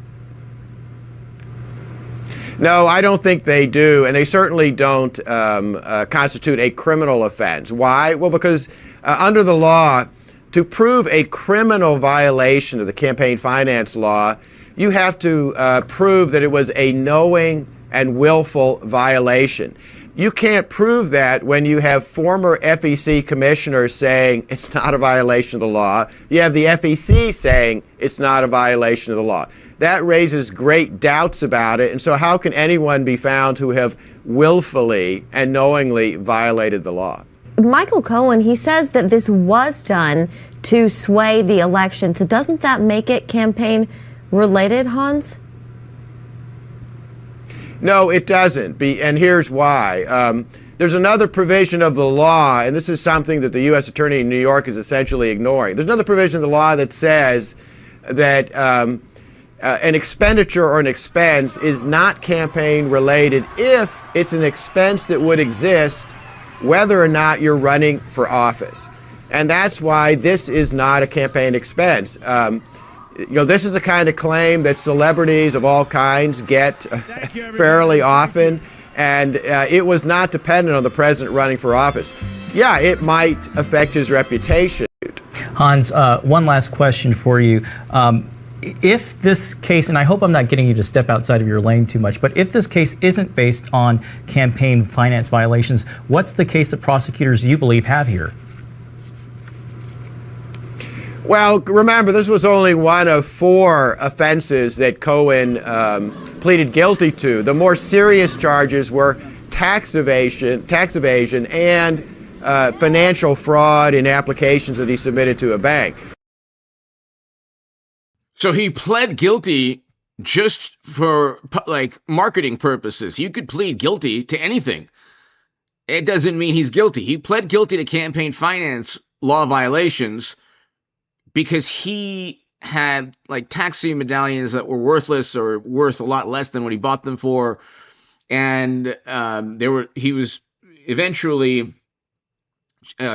No, I don't think they do, and they certainly don't constitute a criminal offense. Why? Well, because under the law, to prove a criminal violation of the campaign finance law, you have to prove that it was a knowing and willful violation. You can't prove that when you have former FEC commissioners saying it's not a violation of the law. You have the FEC saying it's not a violation of the law. That raises great doubts about it, and so how can anyone be found to have willfully and knowingly violated the law? Michael Cohen, he says that this was done to sway the election. So doesn't that make it campaign related, Hans? No, it doesn't, and here's why. There's another provision of the law, and this is something that the U.S. Attorney in New York is essentially ignoring. There's another provision of the law that says that an expenditure or an expense is not campaign related if it's an expense that would exist whether or not you're running for office. And that's why this is not a campaign expense. This is the kind of claim that celebrities of all kinds get fairly often, and it was not dependent on the president running for office. Yeah, it might affect his reputation. Hans, one last question for you. If this case, and I hope I'm not getting you to step outside of your lane too much, but if this case isn't based on campaign finance violations, what's the case that prosecutors, you believe, have here? Well, remember, this was only one of 4 offenses that Cohen pleaded guilty to. The more serious charges were tax evasion, and financial fraud in applications that he submitted to a bank. So he pled guilty just for marketing purposes. You could plead guilty to anything. It doesn't mean he's guilty. He pled guilty to campaign finance law violations because he had taxi medallions that were worthless or worth a lot less than what he bought them for, and he was eventually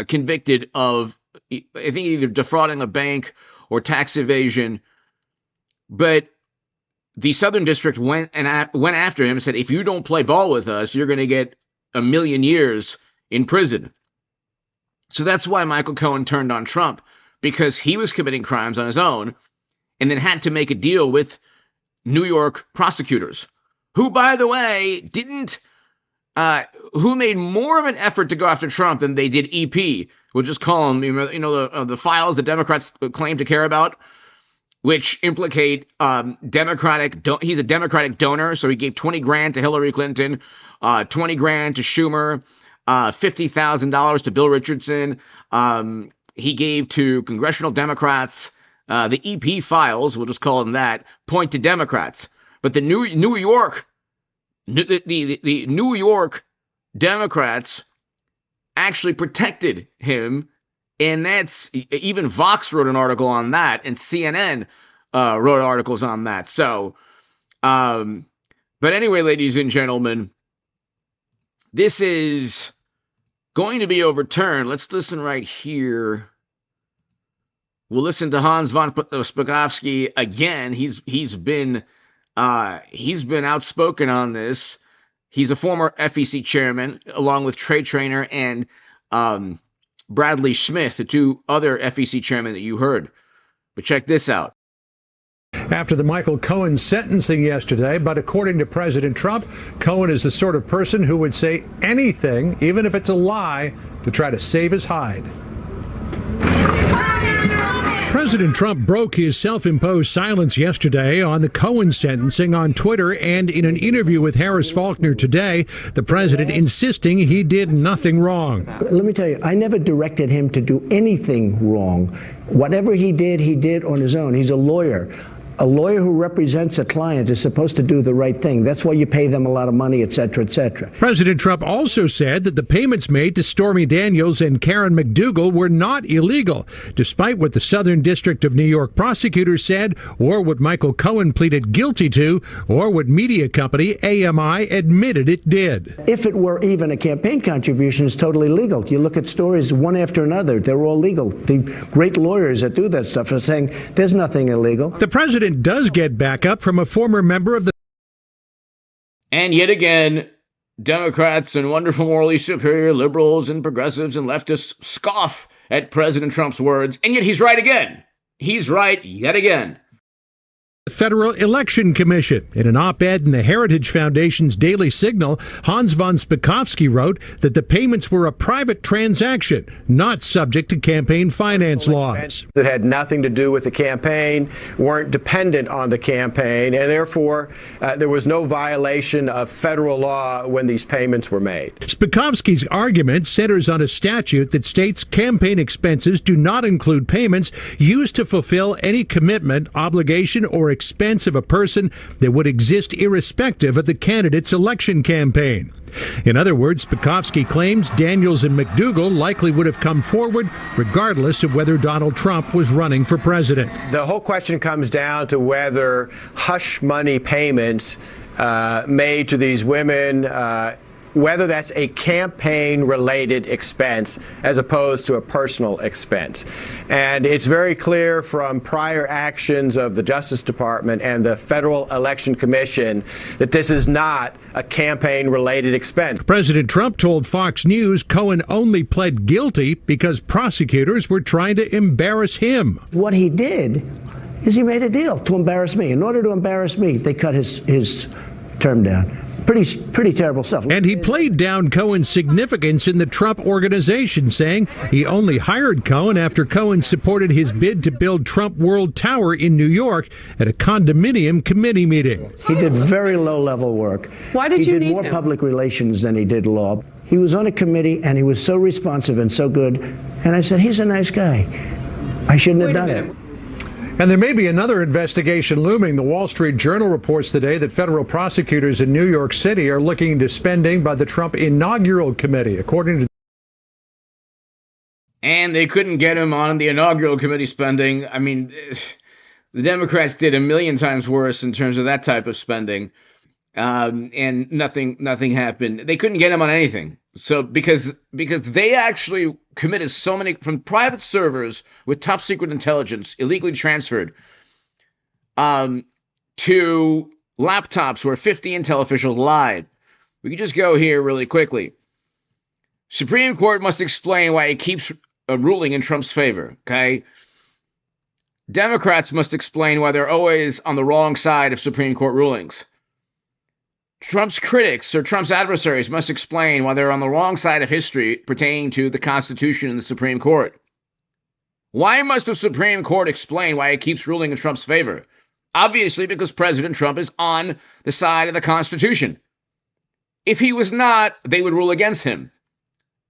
convicted of, I think, either defrauding a bank or tax evasion. But the Southern District went after him and said, if you don't play ball with us, you're going to get 1 million years in prison. So that's why Michael Cohen turned on Trump, because he was committing crimes on his own and then had to make a deal with New York prosecutors, who, by the way, who made more of an effort to go after Trump than they did EP. We'll just call them, the files that Democrats claim to care about. which implicate he's a Democratic donor, so he gave 20 grand to Hillary Clinton, 20 grand to Schumer, $50,000 to Bill Richardson. He gave to congressional Democrats. The EP files, we'll just call them that, point to Democrats. But the New York Democrats actually protected him, and that's even Vox wrote an article on that, and CNN wrote articles on that. So, but anyway, ladies and gentlemen, this is going to be overturned. Let's listen right here. We'll listen to Hans von Spakovsky again. He's been outspoken on this. He's a former FEC chairman, along with Trey Traynor and Bradley Smith, the two other FEC chairmen that you heard. But check this out. After the Michael Cohen sentencing yesterday, but according to President Trump, Cohen is the sort of person who would say anything, even if it's a lie, to try to save his hide. President Trump broke his self-imposed silence yesterday on the Cohen sentencing on Twitter, and in an interview with Harris Faulkner today, the president insisting he did nothing wrong. Let me tell you, I never directed him to do anything wrong. Whatever he did on his own. He's a lawyer. A lawyer who represents a client is supposed to do the right thing. That's why you pay them a lot of money, et cetera, et cetera. President Trump also said that the payments made to Stormy Daniels and Karen McDougal were not illegal, despite what the Southern District of New York prosecutors said, or what Michael Cohen pleaded guilty to, or what media company AMI admitted it did. If it were even a campaign contribution, it's totally legal. You look at stories one after another, they're all legal. The great lawyers that do that stuff are saying there's nothing illegal. The president does get backup from a former member of the... And yet again, Democrats and wonderful morally superior liberals and progressives and leftists scoff at President Trump's words, and yet he's right again. He's right yet again. Federal Election Commission. In an op-ed in the Heritage Foundation's Daily Signal, Hans von Spakovsky wrote that the payments were a private transaction, not subject to campaign finance laws. That had nothing to do with the campaign, weren't dependent on the campaign, and therefore there was no violation of federal law when these payments were made. Spakovsky's argument centers on a statute that states campaign expenses do not include payments used to fulfill any commitment, obligation, or expense of a person that would exist irrespective of the candidate's election campaign. In other words, Spakovsky claims Daniels and McDougal likely would have come forward regardless of whether Donald Trump was running for president. The whole question comes down to whether hush money payments made to these women, whether that's a campaign-related expense as opposed to a personal expense. And it's very clear from prior actions of the Justice Department and the Federal Election Commission that this is not a campaign-related expense. President Trump told Fox News Cohen only pled guilty because prosecutors were trying to embarrass him. What he did is he made a deal to embarrass me. In order to embarrass me, they cut his term down. Pretty terrible stuff. And he played down Cohen's significance in the Trump organization, saying he only hired Cohen after Cohen supported his bid to build Trump World Tower in New York at a condominium committee meeting. He did very low-level work. Why did you need him? He did more public relations than he did law. He was on a committee, and he was so responsive and so good. And I said, he's a nice guy. I shouldn't have done it. And there may be another investigation looming. The Wall Street Journal reports today that federal prosecutors in New York City are looking into spending by the Trump inaugural committee, according to... And they couldn't get him on the inaugural committee spending. I mean, the Democrats did a million times worse in terms of that type of spending. And nothing happened. They couldn't get him on anything. So because they actually committed so many from private servers with top secret intelligence illegally transferred to laptops where 50 Intel officials lied. We can just go here really quickly. Supreme Court must explain why it keeps a ruling in Trump's favor. Okay. Democrats must explain why they're always on the wrong side of Supreme Court rulings. Trump's critics or Trump's adversaries must explain why they're on the wrong side of history pertaining to the Constitution and the Supreme Court. Why must the Supreme Court explain why it keeps ruling in Trump's favor? Obviously, because President Trump is on the side of the Constitution. If he was not, they would rule against him.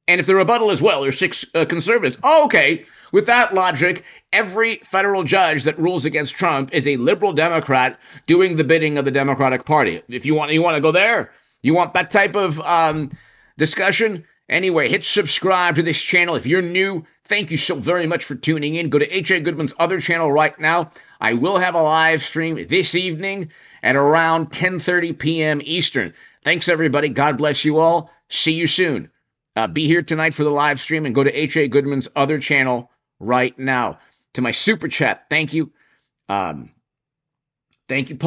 And if the rebuttal is, well, there's 6 conservatives. Oh, okay. With that logic, every federal judge that rules against Trump is a liberal Democrat doing the bidding of the Democratic Party. If you want to go there, you want that type of discussion. Anyway, hit subscribe to this channel. If you're new, thank you so very much for tuning in. Go to H.A. Goodman's other channel right now. I will have a live stream this evening at around 10:30 p.m. Eastern. Thanks, everybody. God bless you all. See you soon. Be here tonight for the live stream and go to H.A. Goodman's other channel right now. To my super chat, thank you. Thank you, Paul.